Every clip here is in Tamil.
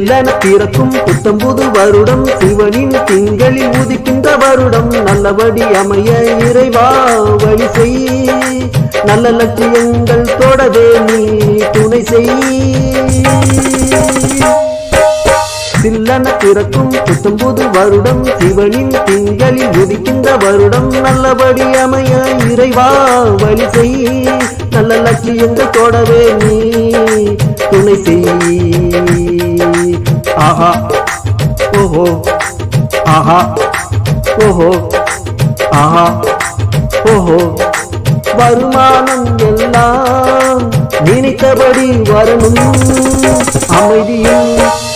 சில்லன பிறக்கும் புத்தம்புது வருடம் சிவனின் திங்களில் உதிக்கின்ற வருடம் நல்லபடி அமைய இறைவா வழி செய் நல்ல லட்சியங்கள் தொடவே நீ துணை செய் சில்லன பிறக்கும் புத்தம்புது வருடம் சிவனின் திங்களில் உதிக்கின்ற வருடம் நல்லபடி அமைய இறைவா வழி செய் நல்ல லட்சியங்கள் தொடவே நீ துணை செய் ஆஹா ஓஹோ ஆஹா ஓஹோ ஆஹா ஓஹோ வருமானம் எல்லாம் நினைத்தபடி வரணும் அமைதியும்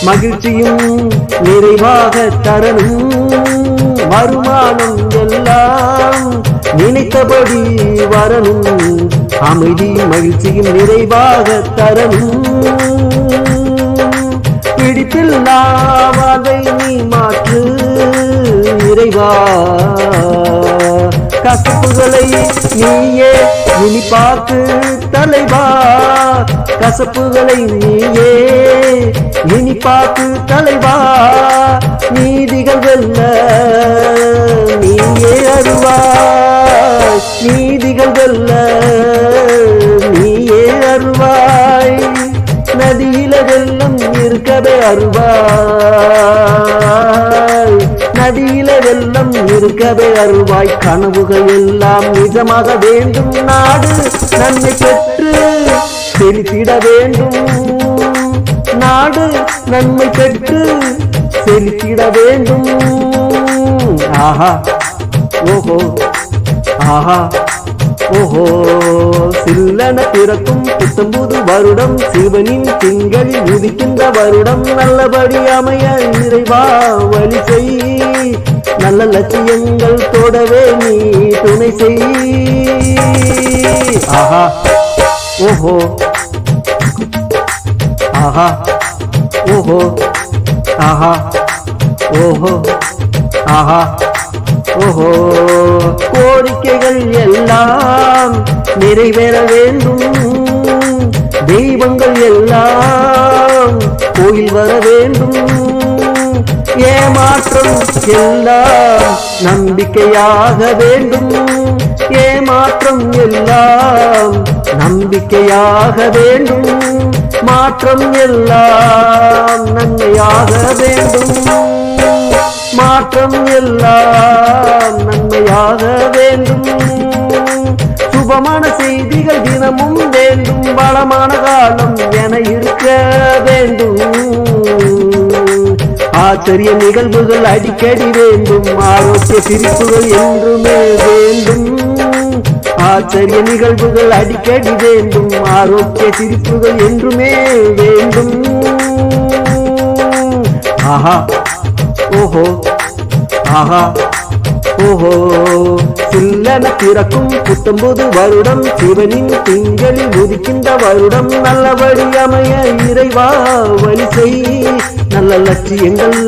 மகிழ்ச்சியும் நிறைவாக தரணும் வருமானம் எல்லாம் நினைத்தபடி வரணும் அமைதி மகிழ்ச்சியும் நிறைவாக தரணும் பிடிப்பில்லா வாழ்வை நீ மாற்று இறைவா கசப்புகளை நீயே இனிப்பாக்கு தலைவா கசப்புகளை நீயே இனிப்பாக்கு தலைவா நீதிகள் வெல்ல நீயே அருவாய் நீதிகள் வெல்ல நீயே அருவாய் நதியில வெள்ளம் இருக்கவே அருவாய் நதியில வெள்ளம் இருக்கவே அருவாய் கனவுகள் எல்லாம் நிஜமாக வேண்டும் நாடு நன்மை பெற்று செழித்திட வேண்டும் நாடு நன்மை பெற்று செழித்திட வேண்டும் ஆஹா ஓஹோ ஆஹா ஓஹோ சில்லன பிறக்கும் புத்தம்புது வருடம் சிவனின் திங்களில் உதிக்கின்ற வருடம் நல்லபடி அமைய இறைவா வழி செய் நல்ல லட்சியங்கள் தொடவே நீ துணை செய் ஆஹா ஓஹோ ஆஹா ஓஹோ ஆஹா ஓஹோ ஆஹா ஓஹோ கோரிக்கைகள் எல்லாம் நிறைவேற வேண்டும் தெய்வங்கள் எல்லாம் கோயில் வர வேண்டும் ஏமாற்றம் எல்லாம் நம்பிக்கையாக வேண்டும் ஏமாற்றம் எல்லாம் நம்பிக்கையாக வேண்டும் மாற்றம் எல்லாம் நன்மையாக வேண்டும் மாற்றம் எல்லாம் நன்மையாக வேண்டும் சுபமான செய்திகள் தினமும் வேண்டும் வளமான காலம் என இருக்க வேண்டும் ஆச்சரிய நிகழ்வுகள் அடிக்கடி வேண்டும் ஆரோக்கிய சிரிப்புகள் என்றுமே வேண்டும் ஆச்சரிய நிகழ்வுகள் அடிக்கடி வேண்டும் ஆரோக்கிய சிரிப்புகள் என்றுமே வேண்டும் ஆஹா ஓஹோ ஆஹா ஓஹோ சில்லன பிறக்கும் புத்தம்புது வருடம் சிவனின் திங்களில் உதிக்கின்ற வருடம் நல்லபடி அமைய இறைவா வழி செய் நல்ல லட்சியங்கள்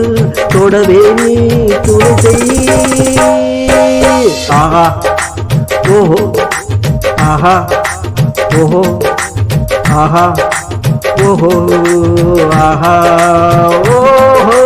தொடவே நீ துணை செய் ஆஹா ஓஹோ ஆஹா ஓஹோ ஆஹா ஓஹோ ஆஹா ஓஹோ